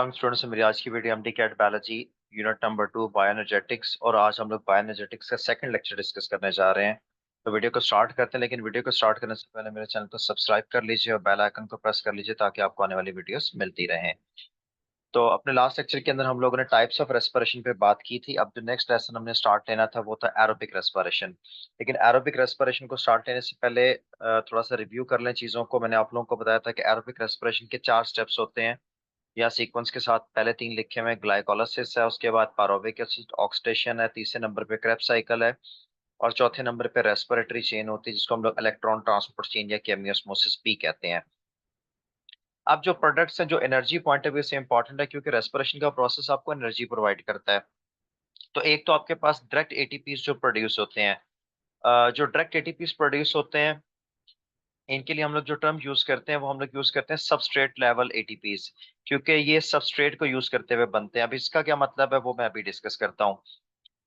Students से मेरी आज की video MDCAT biology unit number 2 bioenergetics और आज हम लोग बायोएनर्जेटिक्स का सेकंड लेक्चर डिस्कस करने जा रहे हैं। तो वीडियो को स्टार्ट करते हैं, लेकिन वीडियो को स्टार्ट करने से पहले मेरे चैनल को सब्सक्राइब कर लीजिए और बेल आइकन को प्रेस कर लीजिए ताकि आपको आने वाली वीडियोस मिलती रहें। तो अपने लास्ट लेक्चर के अंदर हम लोगों ने टाइप्स ऑफ रेस्पिरेशन पे बात की थी। अब जो नेक्स्ट लेसन हमने स्टार्ट लेना था वो था एरोबिक रेस्पिरेशन। लेकिन एरोबिक रेस्पिरेशन को स्टार्ट लेने से पहले थोड़ा सा रिव्यू कर लें चीज़ों को। मैंने आप लोगों को बताया था कि एरोबिक रेस्पिरेशन के 4 स्टेप्स होते हैं या सीक्वेंस के साथ। पहले 3 लिखे हुए ग्लाइकोलाइसिस है, उसके बाद पारोविक एसिड ऑक्सीडेशन है, तीसरे नंबर पे क्रेब्स साइकिल है और चौथे नंबर पे रेस्पिरेटरी चेन होती है जिसको हम लोग इलेक्ट्रॉन ट्रांसपोर्ट चेन या केमियोस्मोसिस भी कहते हैं। अब जो प्रोडक्ट्स हैं जो एनर्जी पॉइंट ऑफ व्यू से इंपॉर्टेंट है क्योंकि रेस्पिरेशन का प्रोसेस आपको एनर्जी प्रोवाइड करता है। तो एक तो आपके पास डायरेक्ट एटीपीज जो प्रोड्यूस होते हैं। जो डायरेक्ट एटीपीज प्रोड्यूस होते हैं इनके लिए हम लोग जो टर्म यूज करते हैं वो हम लोग यूज करते हैं सबस्ट्रेट लेवल एटीपीज, क्योंकि ये सबस्ट्रेट को यूज करते हुए बनते हैं। अब इसका क्या मतलब है वो मैं अभी डिस्कस करता हूँ।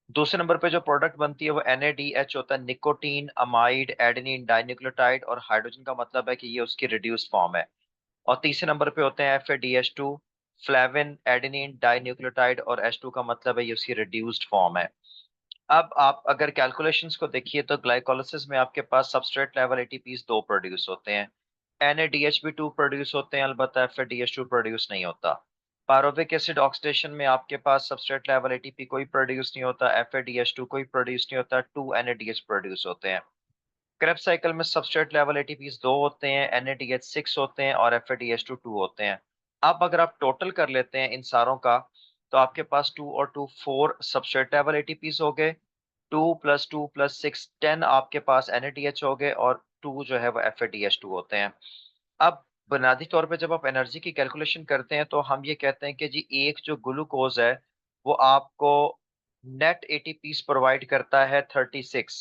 दूसरे नंबर पे जो प्रोडक्ट बनती है वो NADH होता है, निकोटीन अमाइड एडेनिन डाइन्यूक्लियोटाइड, और हाइड्रोजन का मतलब है कि ये उसकी रिड्यूस्ड फॉर्म है। और तीसरे नंबर पे होते हैं FADH2, फ्लेविन एडेनिन डाइन्यूक्लियोटाइड, और H2 का मतलब है ये उसकी रिड्यूस्ड फॉर्म है। अब आप अगर कैलकुलेशंस को देखिए तो ग्लाइकोलाइसिस में आपके पास सबस्ट्रेट लेवल एटीपीज 2 प्रोड्यूस होते हैं, NADH भी 2 प्रोड्यूस होते हैं, अलबत्ता FADH2 प्रोड्यूस नहीं होता। पारोविक एसिड ऑक्सीडेशन में आपके पास सबस्ट्रेट लेवल एटीपी कोई प्रोड्यूस नहीं होता, FADH2 कोई प्रोड्यूस नहीं होता, 2 NADH प्रोड्यूस होते हैं। क्रेब्स साइकिल में सबस्ट्रेट लेवल एटीपीज 2 होते हैं, NADH 6 होते हैं और FADH2 2 होते हैं। अब अगर आप टोटल कर लेते हैं इन सारों का तो आपके पास 2 और 2 4 सबस्ट्रेट लेवल एटीपीज हो गए, 2 + 2 + 6 10 आपके पास NADH हो गए और 2 जो है वो FADH2 होते हैं। अब बुनियादी तौर पे जब आप एनर्जी की कैलकुलेशन करते हैं तो हम ये कहते हैं कि जी एक जो ग्लूकोज है वो आपको नेट एटीपीज प्रोवाइड करता है 36।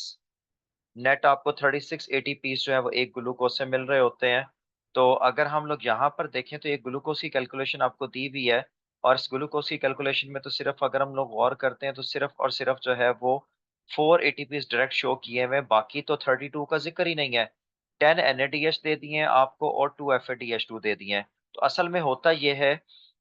नेट आपको 36 एटीपीज जो है वो एक ग्लूकोज से मिल रहे होते हैं। तो अगर हम लोग यहाँ पर देखें तो एक ग्लूकोज की कैलकुलेशन आपको दी हुई है, और इस ग्लूकोज की कैलकुलेशन में तो सिर्फ अगर हम लोग गौर करते हैं तो सिर्फ और सिर्फ जो है वो 4 एटीपीज डायरेक्ट शो किए हुए हैं, बाकी तो 32 का जिक्र ही नहीं है। 10 NADH दे दिए हैं आपको और 2 FADH2 दे दिए हैं। तो असल में होता यह है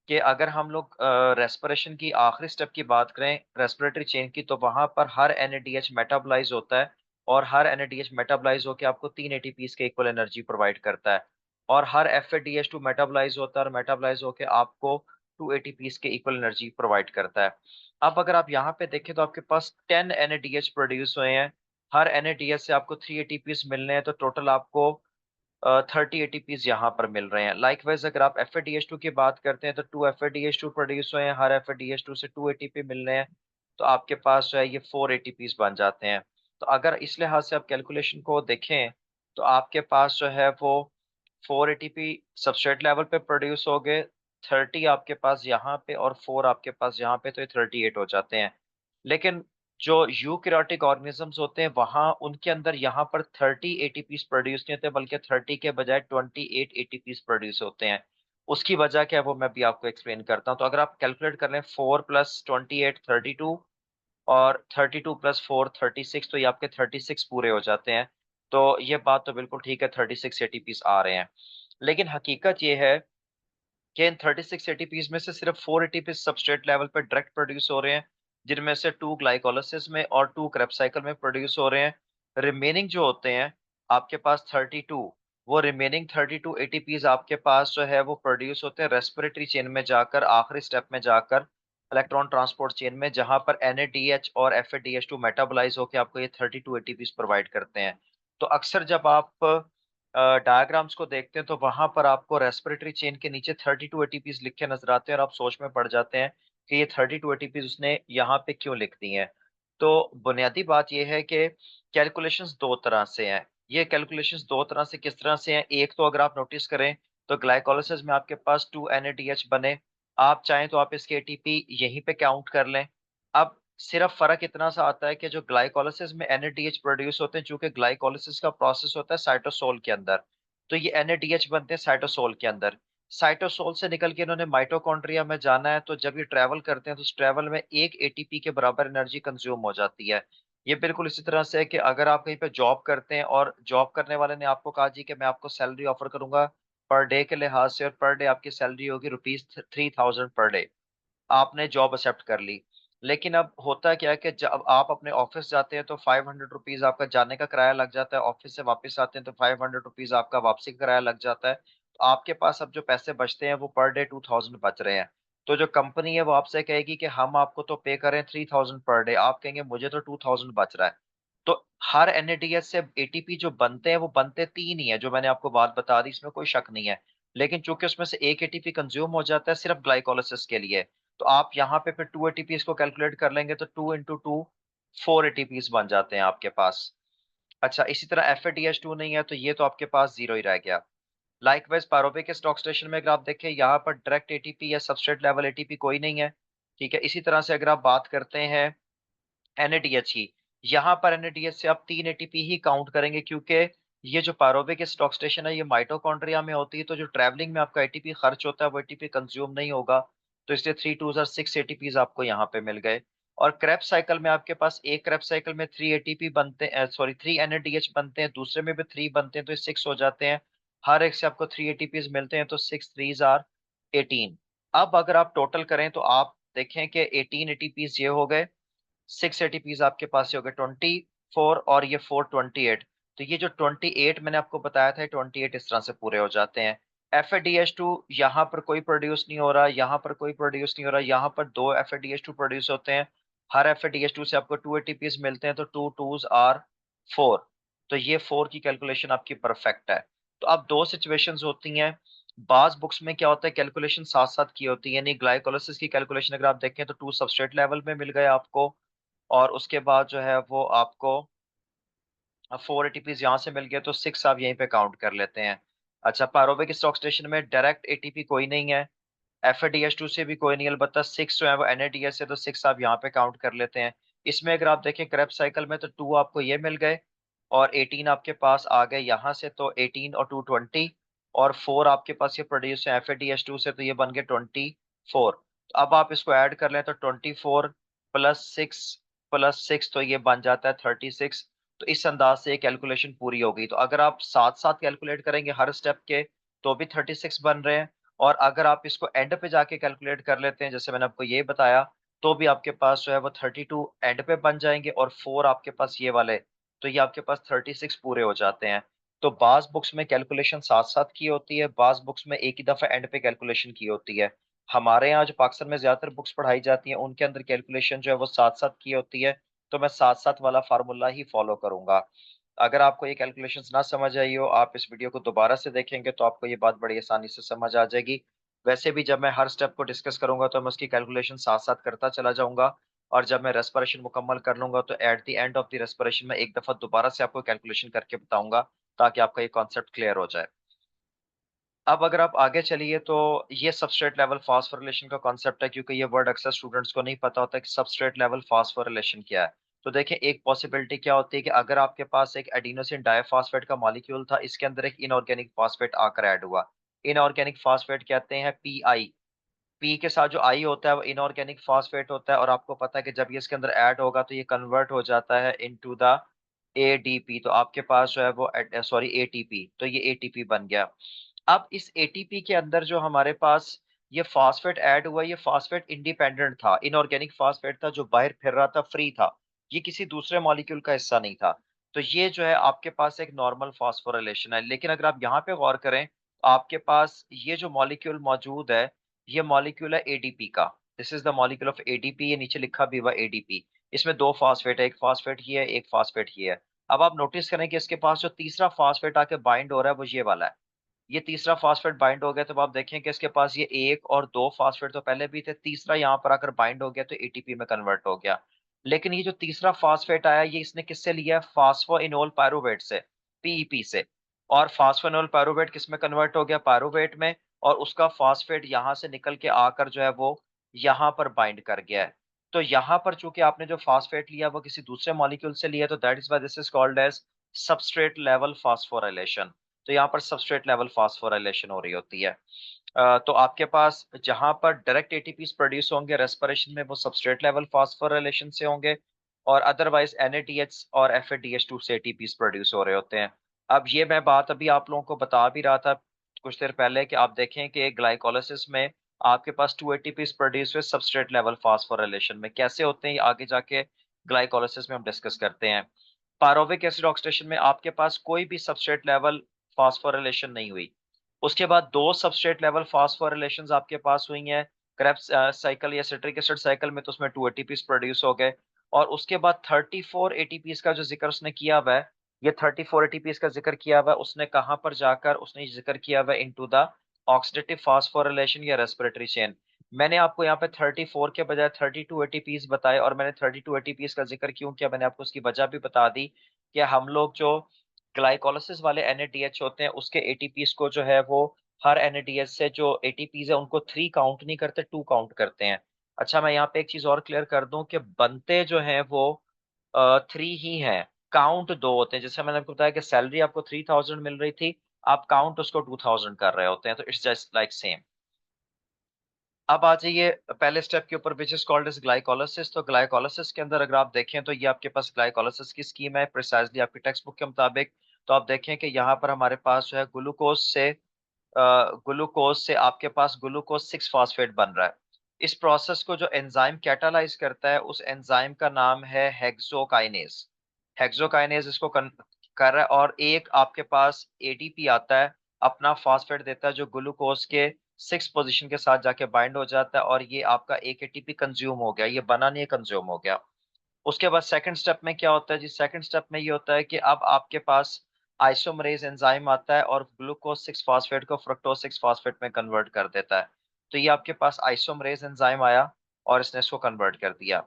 कि अगर हम लोग रेस्पिरेशन की आखिरी स्टेप की बात करें रेस्पिरेटरी चेन की, तो वहां पर हर NADH मेटाबोलाइज होता है और हर NADH मेटाबोलाइज होकर आपको 3 एटीपीज के इक्वल एनर्जी प्रोवाइड करता है, और हर FADH2 मेटाबोलाइज होता है और मेटाबोलाइज होकर आपको 2 एटीपीज के इक्वल एनर्जी प्रोवाइड करता है। अब अगर आप यहाँ पे देखें तो आपके पास 10 NADH प्रोड्यूस हुए हैं, हर NADH से आपको 3 एटीपीज मिलने हैं, तो टोटल आपको 30 एटीपीज यहाँ पर मिल रहे हैं। लाइकवाइज अगर आप FADH2 की बात करते हैं तो 2 FADH2 प्रोड्यूस हुए हैं, हर FADH2 से 2 एटीपी मिल रहे हैं, तो आपके पास जो है ये 4 एटीपीज बन जाते हैं। तो अगर इस लिहाज से आप कैलकुलेशन को देखें तो आपके पास जो है वो 4 एटीपी सबस्ट्रेट लेवल पे प्रोड्यूस हो गए, 30 आपके पास यहाँ पे और 4 आपके पास यहाँ पे, तो ये 38 हो जाते हैं। लेकिन जो यूकैरियोटिक ऑर्गेनिजम्स होते हैं वहां उनके अंदर यहाँ पर 30 एटीपीज प्रोड्यूस नहीं होते, बल्कि 30 के बजाय 28 एटीपीज प्रोड्यूस होते हैं। उसकी वजह क्या है वो मैं भी आपको एक्सप्लेन करता हूँ। तो अगर आप कैलकुलेट कर लें 4 + 28 32 और 32 + 4 36, तो ये आपके 36 पूरे हो जाते हैं। तो ये बात तो बिल्कुल ठीक है, 36 एटीपीज आ रहे हैं। लेकिन हकीकत ये है कि इन 36 एटीपीज में से सिर्फ 4 एटीपीज सबस्ट्रेट लेवल पे डायरेक्ट प्रोड्यूस हो रहे हैं, जिनमें से 2 ग्लाइकोलाइसिस में और 2 क्रेब्स साइकिल में प्रोड्यूस हो रहे हैं। रिमेनिंग जो होते हैं आपके पास 32, वो रिमेनिंग 32 एटीपीज आपके पास जो है वो प्रोड्यूस होते हैं रेस्पिरेटरी चेन में जाकर, आखिरी स्टेप में जाकर इलेक्ट्रॉन ट्रांसपोर्ट चेन में, जहां पर NADH और FADH2 मेटाबोलाइज होकर आपको ये 32 एटीपीज प्रोवाइड करते हैं। तो अक्सर जब आप डायग्राम्स को देखते हैं तो वहां पर आपको रेस्पिरेटरी चेन के नीचे 32 एटीपीज लिखे नजर आते हैं और आप सोच में पड़ जाते हैं कि ये 32 एटीपीज उसने यहाँ पे क्यों लिख दी हैं। तो बुनियादी बात यह है कि कैलकुलेशंस दो तरह से हैं। ये कैलकुलेशंस दो तरह से किस तरह से हैं, एक तो अगर आप नोटिस करें तो ग्लाइकोलाइसिस में आपके पास 2 NADH बने, आप चाहें तो आप इसके एटीपी यहीं पे काउंट कर लें। अब सिर्फ फर्क इतना सा आता है कि जो ग्लाइकोलाइसिस में NADH प्रोड्यूस होते हैं, चूंकि ग्लाइकोलाइसिस का प्रोसेस होता है साइटोसोल के अंदर, तो ये NADH बनते हैं साइटोसोल के अंदर। साइटोसोल से निकल के इन्होंने माइटोकॉन्ड्रिया में जाना है, तो जब ये ट्रैवल करते हैं तो उस ट्रैवल में 1 एटीपी के बराबर एनर्जी कंज्यूम हो जाती है। ये बिल्कुल इसी तरह से है कि अगर आप कहीं पे जॉब करते हैं और जॉब करने वाले ने आपको कहा जी कि मैं आपको सैलरी ऑफर करूंगा पर डे के लिहाज से, और पर डे आपकी सैलरी होगी ₹3000 पर डे। आपने जॉब एक्सेप्ट कर ली। लेकिन अब होता क्या है कि जब आप अपने ऑफिस जाते हैं तो ₹500 आपका जाने का किराया लग जाता है, ऑफिस से वापस आते हैं तो ₹500 आपका वापसी का किराया लग जाता है। तो आपके पास अब जो पैसे बचते हैं वो पर डे 2000 बच रहे हैं। तो जो कंपनी है वो आपसे कहेगी कि हम आपको तो पे करें 3000 पर डे, आप कहेंगे मुझे तो 2000 बच रहा है। तो हर एनएडीएस से एटीपी जो बनते हैं वो बनते तीन ही है, जो मैंने आपको बात बता दी, इसमें कोई शक नहीं है। लेकिन चूंकि उसमें से एक एटीपी कंज्यूम हो जाता है सिर्फ ग्लाइकोलिसिस के लिए, तो आप यहाँ पे फिर 2 एटीपीज को कैलकुलेट कर लेंगे तो 2 into 2 4 एटीपीज बन जाते हैं आपके पास। अच्छा, इसी तरह FADH2 नहीं है तो ये तो आपके पास जीरो ही रह गया। लाइकवाइज पारोवे के स्टॉक स्टेशन में अगर आप देखें यहाँ पर डायरेक्ट एटीपी या सबस्ट्रेट लेवल एटीपी कोई नहीं है। ठीक है, इसी तरह से अगर आप बात करते हैं NADH की, यहाँ पर NADH से आप 3 एटीपी ही काउंट करेंगे, क्योंकि ये जो पायरोविक स्टॉक स्टेशन है ये माइटोकॉन्ड्रिया में होती है, तो जो ट्रैवलिंग में आपका एटीपी खर्च होता है वो एटीपी कंज्यूम नहीं होगा। तो इसलिए 3 2 6 एटीपीज आपको यहाँ पे मिल गए। और क्रेब्स साइकिल में आपके पास एक क्रेब्स साइकिल में 3 एटीपी बनते हैं, सॉरी 3 NADH बनते हैं, दूसरे में भी 3 बनते हैं, तो ये 6 हो जाते हैं। हर एक से आपको 3 एटीपीज मिलते हैं, तो 6 3s are 18। अब अगर आप टोटल करें तो आप देखें कि 18 एटीपीज ये हो गए, 6 एटीपीज आपके पास ये हो गए 24, और ये 4 28। तो ये जो 28 मैंने आपको बताया था, 28 इस तरह से पूरे हो जाते हैं। FADH2 यहाँ पर कोई प्रोड्यूस नहीं हो रहा, यहाँ पर कोई प्रोड्यूस नहीं हो रहा, यहाँ पर 2 FADH2 प्रोड्यूस होते हैं। हर FADH2 से आपको 2 एटीपीज मिलते हैं, तो 2 2s are 4। तो ये 4 की कैलकुलेशन आपकी परफेक्ट है। तो अब दो सिचुएशंस होती हैं। बाज बुक्स में क्या होता है, कैलकुलेशन साथ साथ की होती है, यानी ग्लाइकोलिसिस की कैलकुलेशन अगर आप देखें तो 2 सबस्ट्रेट लेवल में मिल गए आपको, और उसके बाद जो है वो आपको 4 एटीपीज यहाँ से मिल गए, तो 6 आप यहीं पे काउंट कर लेते हैं। अच्छा, पारोविक स्टॉक स्टेशन में डायरेक्ट एटीपी कोई नहीं है, FADH2 से भी कोई नहीं, अलबत्ता 6 जो है वो NADH से, तो 6 आप यहाँ पे काउंट कर लेते हैं। इसमें अगर आप देखें क्रेब्स साइकिल में तो 2 आपको ये मिल गए, और 18 आपके पास आ गए यहाँ से, तो 18 और 2 20, और 4 आपके पास ये प्रोड्यूस है FADH2 से, तो ये बन गए 24। तो अब आप इसको ऐड कर लें तो 24 + 6 + 6, तो ये बन जाता है 36। तो इस अंदाज से ये कैलकुलेशन पूरी होगी। तो अगर आप साथ साथ कैलकुलेट करेंगे हर स्टेप के तो भी 36 बन रहे हैं, और अगर आप इसको एंड पे जाके कैलकुलेट कर लेते हैं जैसे मैंने आपको ये बताया, तो भी आपके पास जो है वो 32 एंड पे बन जाएंगे, और 4 आपके पास ये वाले, तो ये आपके पास 36 पूरे हो जाते हैं। तो बाज बुक्स में कैलकुलेशन साथ साथ की होती है, बाज बुक्स में एक ही दफा एंड पे कैलकुलेशन की होती है। हमारे यहाँ जो पाकिस्तान में ज्यादातर बुक्स पढ़ाई जाती हैं उनके अंदर कैलकुलेशन जो है वो साथ साथ की होती है। तो मैं साथ साथ वाला फार्मूला ही फॉलो करूंगा। अगर आपको ये कैलकुलेशंस ना समझ आई हो, आप इस वीडियो को दोबारा से देखेंगे तो आपको ये बात बड़ी आसानी से समझ आ जाएगी। वैसे भी जब मैं हर स्टेप को डिस्कस करूंगा तो मैं उसकी कैलकुलेशन साथ साथ करता चला जाऊंगा, और जब मैं रेस्पिरेशन मुकम्मल कर लूंगा तो at the end of the respiration में एक दफा दोबारा से आपको कैलकुलेशन करके बताऊंगा, ताकि आपका ये कॉन्सेप्ट क्लियर हो जाए। अब अगर आप आगे चलिए तो ये सबस्ट्रेट लेवल फास्फोरिलेशन का कॉन्सेप्ट है, क्योंकि ये वर्ड अक्सर स्टूडेंट्स को नहीं पता होता कि सबस्ट्रेट लेवल फास्फोरिलेशन क्या है। तो देखिए, एक पॉसिबिलिटी क्या होती है कि अगर आपके पास एक एडिनोसिन डाइफॉस्फेट का मॉलिक्यूल था, इसके अंदर एक इनऑर्गेनिक फॉस्फेट आकर ऐड हुआ। इनऑर्गेनिक फॉस्फेट कहते हैं PI। पी के साथ जो आई होता है वो इनऑर्गेनिक फॉस्फेट होता है, और आपको पता है कि जब ये इसके अंदर ऐड होगा तो ये कन्वर्ट हो जाता है इनटू द ADP। तो आपके पास जो है वो सॉरी ATP, तो ये ATP बन गया। अब इस ATP के अंदर जो हमारे पास ये फॉस्फेट ऐड हुआ, ये फॉस्फेट इंडिपेंडेंट था, इनऑर्गेनिक फॉस्फेट था जो बाहर फिर रहा था, फ्री था, ये किसी दूसरे मॉलिक्यूल का हिस्सा नहीं था। तो ये जो है आपके पास एक नॉर्मल फॉस्फोरिलेशन है। लेकिन अगर आप यहाँ पे गौर करें, आपके पास ये जो मॉलिक्यूल मौजूद है, ये मॉलिक्यूल है ADP का। This is the molecule of ADP, ये नीचे लिखा भी हुआ ADP। इसमें दो फॉस्फेट है, एक फॉस्फेट ये है, एक फॉस्फेट ये है। अब आप नोटिस करें कि इसके पास जो तीसरा फॉस्फेट आके बाइंड हो रहा है वो ये वाला है। ये तीसरा फॉस्फेट बाइंड हो गया, तो आप देखें कि इसके पास ये एक और दो फॉस्फेट तो पहले भी थे, तीसरा यहाँ पर आकर बाइंड हो गया तो ATP में कन्वर्ट हो गया। लेकिन ये जो तीसरा फॉस्फेट आया, ये इसने किससे लिया है, फास्फोइनोल पायरुवेट से, PEP से। और फास्फोइनोल पायरुवेट किस में कन्वर्ट हो गया, पायरुवेट में, और उसका फॉस्फेट यहाँ से निकल के आकर जो है वो यहाँ पर बाइंड कर गया है। तो यहाँ पर चूंकि आपने जो फॉस्फेट लिया वो किसी दूसरे मॉलिक्यूल से लिया, तो that is why this is called as substrate level phosphorylation. तो यहाँ पर सबस्ट्रेट लेवल फास्फोराइलेशन हो रही होती है। तो आपके पास जहां पर डायरेक्ट एटीपीज प्रोड्यूस होंगे रेस्पिरेशन में, वो सबस्ट्रेट लेवल फास्फोराइलेशन से होंगे, और अदरवाइज NADH और FADH2 से एटीपीज प्रोड्यूस हो रहे होते हैं। अब ये मैं बात अभी आप लोगों को बता भी रहा था, कुछ देर पहले कि आप देखें कि ग्लाइकोलाइसिस में आपके पास 2 एटीपीज प्रोड्यूस हुए सबस्ट्रेट लेवल फास्फोराइलेशन में। कैसे होते हैं ये आगे जाके ग्लाइकोलाइसिस में हम डिस्कस करते हैं। पायरोविक एसिड ऑक्सीडेशन में आपके पास कोई भी सबस्ट्रेट लेवल फास्फोराइलेशन नहीं हुई। उसके बाद दो सबस्ट्रेट लेवल फास्फोराइलेशंस आपके पास हुई हैं क्रेब्स साइकिल या सिट्रिक एसिड साइकिल में, तो उसमें 2 एटीपीज प्रोड्यूस हो गए। और उसके बाद 34 एटीपीज का जो जिक्र उसने किया हुआ है, ये 34 एटीपीज का जिक्र किया हुआ है उसने कहां पर जाकर, उसने जिक्र किया हुआ है इनटू द ऑक्सीडेटिव फास्फोराइलेशन या रेस्पिरेटरी चेन। मैंने आपको यहाँ पे 34 के बजाय 32 एटीपीज बताए, और मैंने 32 एटीपीज का जिक्र क्यों किया मैंने आपको उसकी वजह भी बता दी कि हम लोग जो ग्लाइकोलाइसिस वाले एनएडीएच होते हैं उसके एटीपीज को जो है वो हर एनएडीएच से जो एटीपीज है उनको 3 काउंट नहीं करते, 2 काउंट करते हैं। अच्छा, मैं यहाँ पे एक चीज और क्लियर कर दूं कि बनते जो हैं वो 3 ही हैं, काउंट 2 होते हैं। जैसे मैंने आपको बताया कि सैलरी आपको 3000 मिल रही थी, आप काउंट उसको 2000 कर रहे होते हैं, तो इट्स जस्ट लाइक सेम। अब आ जाइए पहले स्टेप के ऊपर, which is called as glycolysis. तो ग्लाइकोलाइसिस के अंदर अगर आप देखें तो ये आपके पास ग्लाइकोलाइसिस की स्कीम है प्रिसाइजली आपकी टेक्स्ट बुक के मुताबिक। तो आप देखें कि यहाँ पर हमारे पास जो है ग्लूकोज से आपके पास ग्लूकोज 6 फास्फेट बन रहा है। इस प्रोसेस को जो एंजाइम कैटालाइज करता है उस एंजाइम का नाम है हेक्सोकाइनेज। हेक्सोकाइनेज इसको कर रहा है, और एक आपके पास एटीपी आता है, अपना फास्फेट देता है जो ग्लूकोज के 6 पोजीशन के साथ जाके बाइंड हो जाता है, और ये आपका एक एटीपी कंज्यूम हो गया, ये बना नहीं, कंज्यूम हो गया। उसके बाद सेकंड स्टेप में क्या होता है जी, सेकंड स्टेप में ये होता है कि अब आपके पास आइसोमरेज एंजाइम आता है और ग्लूकोज 6 फास्फेट को फ्रक्टोज 6 फास्फेट में कन्वर्ट कर देता है। तो ये आपके पास आइसोमरेज एंजाइम आया और इसने इसको कन्वर्ट कर दिया।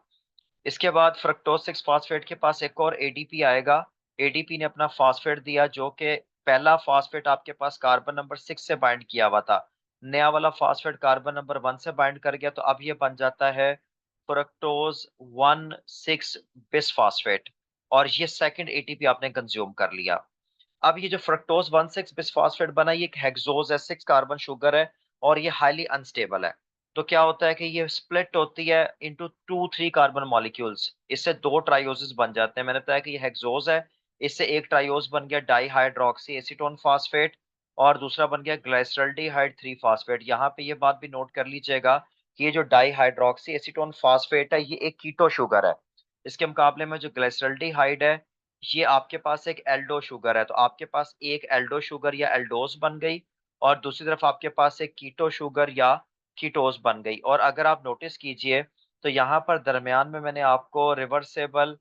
इसके बाद फ्रक्टोज 6 फास्फेट के पास एक और एडीपी आएगा। एडीपी ने अपना फास्फेट दिया जो कि पहला फास्फेट आपके पास कार्बन नंबर 6 से बाइंड किया हुआ था, नया वाला फास्फेट कार्बन नंबर 1 से बाइंड कर गया, तो अब ये बन जाता है फ्रक्टोज 1,6 बिस फास्फेट, और ये सेकंड एटीपी आपने कंज्यूम कर लिया। अब ये जो फ्रक्टोज 1,6 बिसफॉस्फेट बना, ये एक हेक्सोज है, 6 कार्बन शुगर है, और ये हाईली अनस्टेबल है। तो क्या होता है कि ये स्प्लिट होती है इंटू 2 3 कार्बन मॉलिक्यूल्स, इससे 2 ट्राइओजेस बन जाते हैं। मैंने बताया कि ये हेक्सोज है, इससे एक ट्राइओज बन गया डाईहाइड्रोक्सी एसीटोन फास्फेट, और दूसरा बन गया ग्लाइसरल्डिहाइड 3 फास्फेट। यहाँ पे ये बात भी नोट कर लीजिएगा कि ये जो डाईहाइड्रोक्सी एसीटोन फास्फेट है ये एक कीटो शुगर है। इसके मुकाबले में जो ग्लाइसरल्डिहाइड है ये आपके पास एक एल्डो शुगर है। तो आपके पास एक एल्डो शुगर या एल्डोस बन गई, और दूसरी तरफ आपके पास एक कीटो शुगर या कीटोस बन गई। और अगर आप नोटिस कीजिए तो यहाँ पर दरमियान में मैंने आपको रिवर्सेबल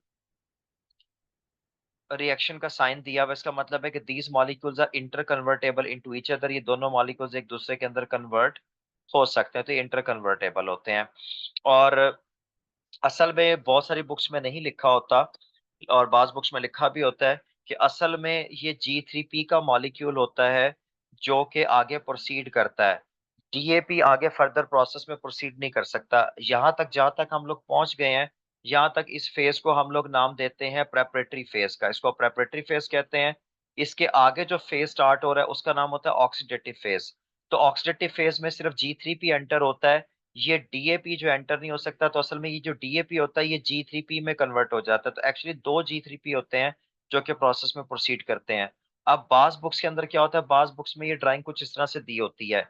रिएक्शन का साइन दिया हुआ। इसका मतलब है कि these molecules are interconvertible into each other, ये दोनों मॉलिक्यूल्स एक दूसरे के अंदर कन्वर्ट हो सकते हैं, तो ये इंटर कन्वर्टेबल होते हैं। और असल में बहुत सारी बुक्स में नहीं लिखा होता, और बाज बुक्स में लिखा भी होता है कि असल में ये G3P का मॉलिक्यूल होता है जो कि आगे प्रोसीड करता है। डीएपी आगे फर्दर प्रोसेस में प्रोसीड नहीं कर सकता। यहाँ तक जहाँ तक हम लोग पहुंच गए हैं, यहाँ तक इस फेज को हम लोग नाम देते हैं प्रेपरेटरी फेज का, इसको प्रेपरेटरी फेज कहते हैं। इसके आगे जो फेज स्टार्ट हो रहा है उसका नाम होता है ऑक्सीडेटिव फेज। तो ऑक्सीडेटिव फेज में सिर्फ G3P एंटर होता है, ये डीएपी जो एंटर नहीं हो सकता। तो असल में ये जो डीएपी होता है ये G3P में कन्वर्ट हो जाता है। तो एक्चुअली दो G3P होते हैं जो कि प्रोसेस में प्रोसीड करते हैं। अब बाज बुक्स के अंदर क्या होता है, बाज बुक्स में ये ड्राइंग कुछ इस तरह से दी होती है,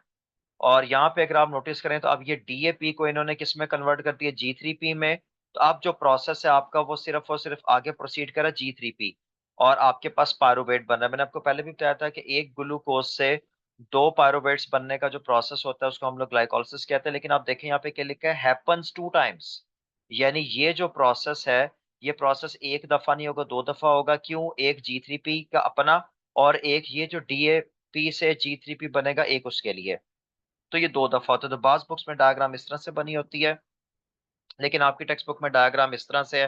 और यहाँ पे अगर आप नोटिस करें तो अब ये डीएपी को इन्होंने किस में कन्वर्ट कर दिया, G3P में। तो अब जो प्रोसेस है आपका वो सिर्फ और सिर्फ आगे प्रोसीड करा G3P, और आपके पास पायरुवेट बन रहा है। मैंने आपको पहले भी बताया था कि एक ग्लूकोज से 2 पायरुवेट्स बनने का जो प्रोसेस होता है उसको हम लोग ग्लाइकोलाइसिस कहते हैं। लेकिन आप देखें यहाँ पे क्या लिखा है, हैपन्स 2 टाइम्स, यानी ये जो प्रोसेस है ये प्रोसेस एक दफा नहीं होगा, 2 दफा होगा। क्यों, एक G3P का अपना, और एक ये जो डीएपी से G3P बनेगा एक उसके लिए। तो ये 2 दफा होता है। तो बाज बुक्स में डायग्राम इस तरह से बनी होती है, लेकिन आपकी टेक्स्ट बुक में डायग्राम इस तरह से है,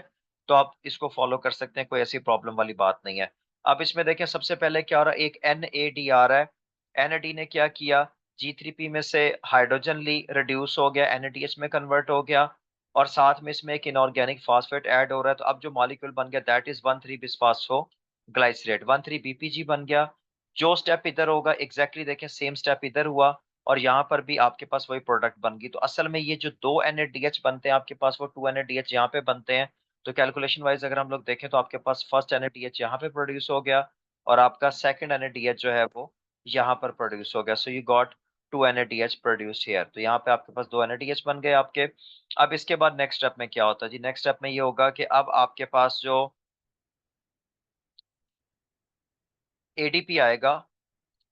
तो आप इसको फॉलो कर सकते हैं, कोई ऐसी प्रॉब्लम वाली बात नहीं है। अब इसमें देखें सबसे पहले क्या हो रहा है, एक NAD आ रहा है। NAD ने क्या किया, G3P में से हाइड्रोजन ली रिड्यूस हो गया, NADH में कन्वर्ट हो गया, और साथ में इसमें एक इनऑर्गेनिक फास्फेट ऐड हो रहा है। तो अब जो मॉलिक्यूल बन गया दैट इज 1,3-बिसफास्फो ग्लाइसरेट, 1,3-BPG बन गया। जो स्टेप इधर होगा एग्जैक्टली देखें सेम स्टेप इधर हुआ, और यहाँ पर भी आपके पास वही प्रोडक्ट बन गई। तो असल में ये जो 2 NADH बनते हैं आपके पास वो 2 NADH यहाँ पे बनते हैं। तो कैलकुलेशन वाइज अगर हम लोग देखें तो आपके पास फर्स्ट NADH यहाँ पे प्रोड्यूस हो गया, और आपका सेकंड NADH जो है वो यहाँ पर प्रोड्यूस हो गया। So you got 2 NADH produce here. तो यहाँ पे आपके पास 2 NADH बन गए आपके। अब इसके बाद नेक्स्ट स्टेप में क्या होता है जी? नेक्स्ट स्टेप में ये होगा कि अब आपके पास जो ADP आएगा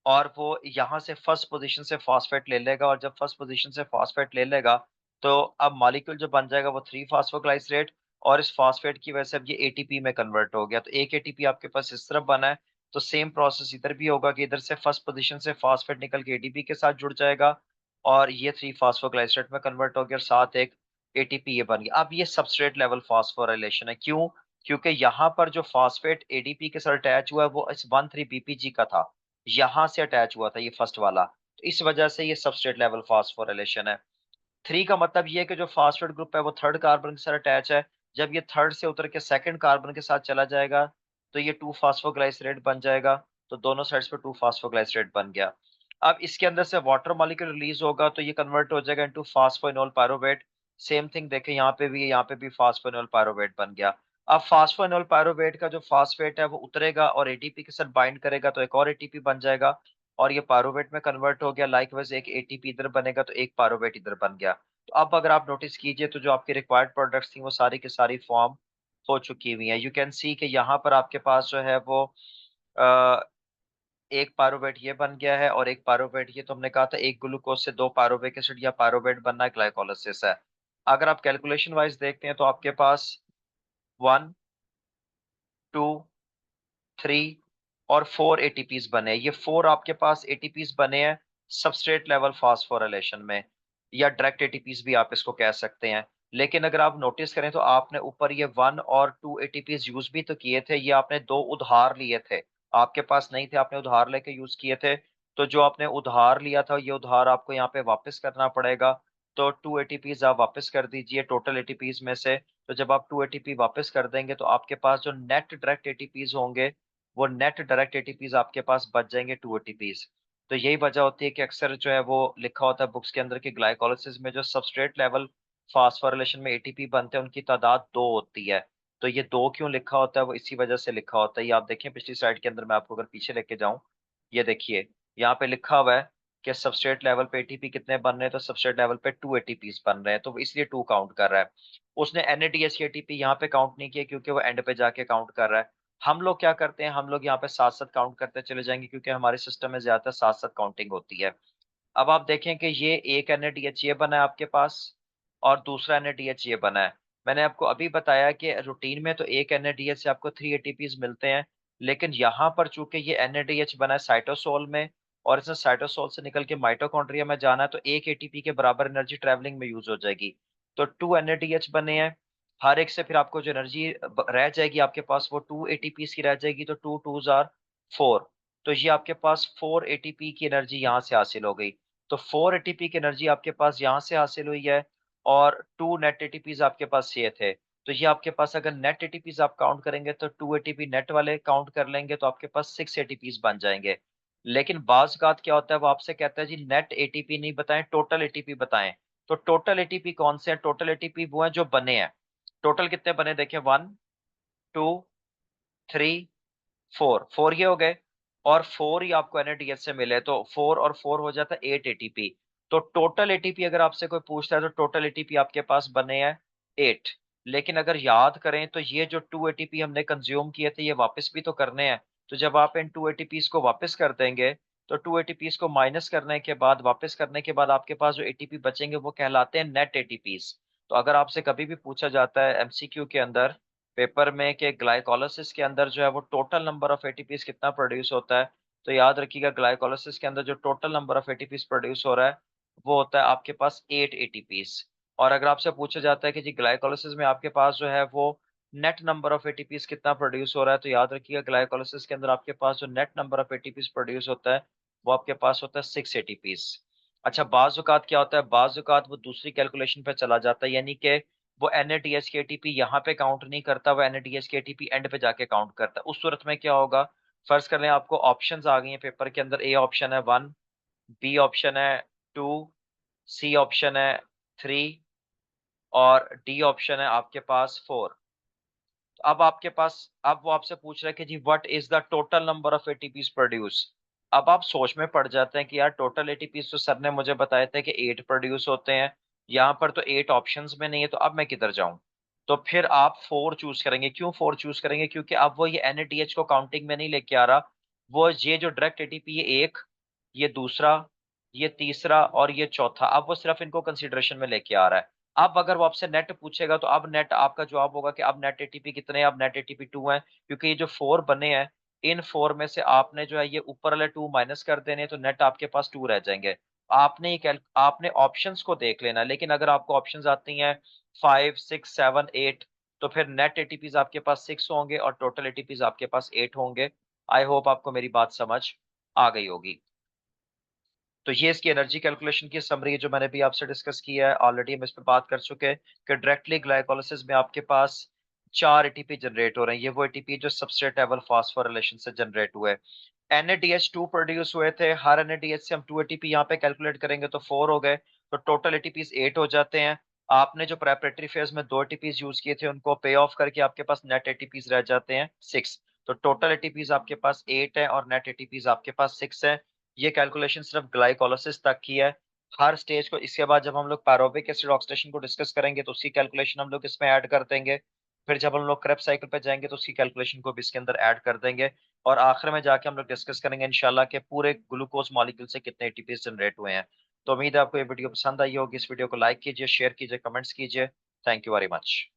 और वो यहाँ से फर्स्ट पोजीशन से फॉस्फेट ले लेगा, और जब फर्स्ट पोजीशन से फॉस्फेट ले लेगा तो अब मॉलिक्यूल जो बन जाएगा वो 3 फास्फोग्लाइसरेट, और इस फॉस्फेट की वजह से अब ये ATP में कन्वर्ट हो गया। तो एक ATP आपके पास इस तरफ बना है। तो सेम प्रोसेस इधर भी होगा कि इधर से फर्स्ट पोजीशन से फॉस्फेट निकल के ATP के साथ जुड़ जाएगा, और ये 3 फास्फोग्लाइसरेट में कन्वर्ट हो गया, और साथ एक ATP ये बन गया। अब ये सबस्ट्रेट लेवल फॉस्फोराइलेशन है। क्यों? क्योंकि यहाँ पर जो फॉस्फेट ADP के साथ अटैच हुआ है वो इस 13 BPG का था, यहां से अटैच हुआ था ये फर्स्ट वाला। तो इस वजह से ये सबस्ट्रेट लेवल फास्फोराइलेशन है। 3 का मतलब ये है कि जो फास्फेट ग्रुप है वो थर्ड कार्बन के साथ अटैच है। जब ये थर्ड से उतर के सेकंड कार्बन के साथ चला जाएगा तो ये 2 फास्फोग्लाइसरेट बन जाएगा। तो दोनों साइड्स पे 2 फास्फोग्लाइसरेट बन गया। अब इसके अंदर से वाटर मॉलिक्यूल रिलीज होगा तो ये कन्वर्ट हो जाएगा into phosphoenol pyruvate. Same thing देखें, यहाँ पे भी फास्फोइनोल पायरोवेट बन गया। अब फास्फोइनोल पायरोवेट का जो फास्फेट है वो उतरेगा और एटीपी के साथ बाइंड करेगा तो एक और एटीपी बन जाएगा, और ये पायरोवेट में कन्वर्ट हो गया। लाइकवाइज एक एटीपी इधर बनेगा तो एक पायरोवेट इधर बन गया। तो अब अगर आप नोटिस कीजिए तो जो आपकी रिक्वायर्ड प्रोडक्ट्स थी वो सारी की सारी फॉर्म हो चुकी हुई है। यू कैन सी कि यहाँ पर आपके पास जो है वो अ, एक पायरोवेट ये बन गया है, और एक पायरोवेट ये तो हमने कहा था एक ग्लूकोज से 2 पायरोविक एसिड या पायरोवेट बनना है, ग्लाइकोलाइसिस है। अगर आप कैलकुलेशन वाइज देखते हैं तो आपके पास 1, 2, 3 और 4 ATPs बने हैं। ये 4 आपके पास ATPs बने हैं सबस्ट्रेट लेवल फास्फोराइलेशन में, या डायरेक्ट ATPs भी आप इसको कह सकते हैं। लेकिन अगर आप नोटिस करें तो आपने ऊपर ये 1 और 2 ATPs यूज भी तो किए थे, ये आपने 2 उधार लिए थे, आपके पास नहीं थे, आपने उधार लेके यूज किए थे। तो जो आपने उधार लिया था ये उधार आपको यहाँ पे वापस करना पड़ेगा। तो 2 ATPs आप वापस कर दीजिए टोटल ATPs में से। तो जब आप 2 ATP वापस कर देंगे तो आपके पास जो नेट डायरेक्ट ATPs होंगे वो नेट डायरेक्ट एटीपीज आपके पास बच जाएंगे 2 ATPs। तो यही वजह होती है कि अक्सर जो है वो लिखा होता है बुक्स के अंदर कि ग्लाइकोलाइसिस में जो सबस्ट्रेट लेवल फास्फोरिलेशन में एटीपी बनते हैं उनकी तादाद 2 होती है। तो ये 2 क्यों लिखा होता है वो इसी वजह से लिखा होता है। ये आप देखें पिछली स्लाइड के अंदर, मैं आपको अगर पीछे लेके जाऊं, ये देखिए यहाँ पे लिखा हुआ है कि सबस्ट्रेट लेवल पे एटीपी कितने बन रहे हैं, तो सबस्ट्रेट लेवल पे 2 ATPs बन रहे हैं, तो वो इसलिए 2 काउंट कर रहा है। उसने NADH की एटीपी यहाँ पे काउंट नहीं किया क्योंकि वो एंड पे जाके काउंट कर रहा है। हम लोग क्या करते हैं, हम लोग यहाँ पे साथ साथ काउंट करते चले जाएंगे क्योंकि हमारे सिस्टम में ज्यादातर साथ साथ काउंटिंग होती है। अब आप देखें कि ये एक NADH ये बना है आपके पास, और दूसरा NADH ये बना है। मैंने आपको अभी बताया कि रूटीन में तो एक NADH से आपको 3 ATPs मिलते हैं, लेकिन यहाँ पर चूंकि ये NADH बना है साइटोसोल में, और इसने साइटोसोल से निकल के माइटोकॉन्ड्रिया में जाना है, तो एक ATP के बराबर एनर्जी ट्रैवलिंग में यूज हो जाएगी। तो 2 NADH बने हैं, हर एक से फिर आपको जो एनर्जी रह जाएगी आपके पास वो 2 ATPs की रह जाएगी, तो 2 2s are 4। तो ये आपके पास 4 ATP की एनर्जी यहाँ से हासिल हो गई। तो 4 ATP की एनर्जी आपके पास यहाँ से हासिल हुई है, और 2 नेट ATPs आपके पास ये थे। तो ये आपके पास अगर नेट ATPs आप काउंट करेंगे तो 2 ATP नेट वाले काउंट कर लेंगे तो आपके पास 6 ATPs बन जाएंगे। लेकिन बाज बात क्या होता है, वो आपसे कहता है जी नेट ATP नहीं बताएं, टोटल ATP बताएं। तो टोटल ATP कौन से हैं? टोटल ATP वो हैं जो बने हैं। टोटल कितने बने देखें, 1, 2, 3, 4 ये हो गए, और 4 ही आपको NADH से मिले, तो 4 और 4 हो जाता है 8 ATP। तो टोटल एटीपी अगर आपसे कोई पूछता है तो टोटल एटीपी आपके पास बने हैं 8। लेकिन अगर याद करें तो ये जो 2 ATP हमने कंज्यूम किए थे ये वापस भी तो करने हैं। तो जब आप इन 2 ATPs को वापस कर देंगे तो 2 ATPs को माइनस करने के बाद, वापस करने के बाद आपके पास जो एटीपी बचेंगे वो कहलाते हैं नेट एटीपीज। तो अगर आपसे कभी भी पूछा जाता है MCQ के अंदर, पेपर में, कि ग्लाइकोलाइसिस के अंदर जो है वो टोटल नंबर ऑफ एटीपीज कितना प्रोड्यूस होता है, तो याद रखिएगा ग्लाइकोलाइसिस के अंदर जो total number of ATPs produce हो रहा है वो होता है आपके पास 8 ATPs। और अगर आपसे पूछा जाता है कि जी ग्लाइकोलाइसिस में आपके पास जो है वो नेट नंबर ऑफ एटीपीज कितना प्रोड्यूस हो रहा है, तो याद रखिएगा ग्लाइकोलाइसिस के अंदर आपके पास जो net number of ATPs produce होता है वो आपके पास होता है 6 ATPs। अच्छा, बाज औकात क्या होता है? बाज औकात वो दूसरी कैलकुलेशन पे चला जाता है, यानी कि वो NADH के एटीपी यहाँ पे काउंट नहीं करता, वो NADH के एटीपी एंड पे जाके काउंट करता है। उस सूरत में क्या होगा, फर्ज कर लें आपको ऑप्शंस आ गई हैं पेपर के अंदर, ए ऑप्शन है 1, बी ऑप्शन है 2, सी ऑप्शन है 3, और डी ऑप्शन है आपके पास 4। अब आपके पास, अब वो आपसे पूछ रहा है कि जी what is the total number of ATPs produce. अब आप सोच में पड़ जाते हैं कि यार टोटल एटीपीज तो सर ने मुझे बताए थे कि 8 प्रोड्यूस होते हैं, यहाँ पर तो 8 ऑप्शंस में नहीं है, तो अब मैं किधर जाऊं? तो फिर आप 4 चूज करेंगे। क्यों 4 चूज करेंगे? क्योंकि अब वो ये NADH को काउंटिंग में नहीं लेके आ रहा। वो ये जो डायरेक्ट एटीपी, ये एक, ये दूसरा, ये तीसरा और ये चौथा, अब वो सिर्फ इनको कंसिडरेशन में लेके आ रहा है। अब अगर वो आपसे नेट पूछेगा तो अब नेट आपका जवाब होगा कि अब नेट एटीपी कितने हैं? अब नेट एटीपी 2 है, क्योंकि ये जो 4 बने हैं, इन 4 में से आपने जो है ये ऊपर वाले 2 माइनस कर देने हैं, तो नेट आपके पास 2 रह जाएंगे। आपने ऑप्शंस को देख लेना, लेकिन अगर आपको ऑप्शंस आती हैं 5 6 7 8, तो फिर नेट एटीपीज आपके पास 6 होंगे और टोटल एटीपीज आपके पास 8 होंगे। आई होप आपको मेरी बात समझ आ गई होगी। तो ये इसकी एनर्जी कैलकुलेशन की समरी है जो मैंने भी आपसे डिस्कस किया है। ऑलरेडी हम इस पे बात कर चुके हैं कि डायरेक्टली ग्लाइकोलिसिस में आपके पास 4 एटीपी जनरेट हो रहे हैं। ये वो एटीपी जो सबस्ट्रेट लेवल फास्फोरिलेशन से जनरेट हुए। NADH2 प्रोड्यूस हुए थे, हर NADH से हम 2 एटीपी यहाँ पे कैलकुलेट करेंगे तो 4 हो गए, तो टोटल एटीपीज 8 हो जाते हैं। आपने जो प्रेपरेटरी फेज में 2 एटीपीज यूज किए थे उनको पे ऑफ करके आपके पास नेट एटीपीज रह जाते हैं 6। तो टोटल एटीपीज आपके पास 8 है और नेट एटीपीज आपके पास 6 है। ये कैलकुलेशन सिर्फ ग्लाइकोलिसिस तक की है। हर स्टेज को, इसके बाद जब हम लोग पायरोबिक एसिड ऑक्सीडेशन को डिस्कस करेंगे तो उसकी कैलकुलेशन हम लोग इसमें ऐड कर देंगे। फिर जब हम लोग क्रेब्स साइकिल पे जाएंगे तो उसकी कैलकुलेशन को भी इसके अंदर ऐड कर देंगे। और आखिर में जाके हम लोग डिस्कस करेंगे इंशाल्लाह के पूरे ग्लूकोज मॉलिक्यूल से कितने एटीपी जनरेट हुए हैं। तो उम्मीद है आपको ये वीडियो पसंद आई होगी। इस वीडियो को लाइक कीजिए, शेयर कीजिए, कमेंट्स कीजिए। Thank you very much.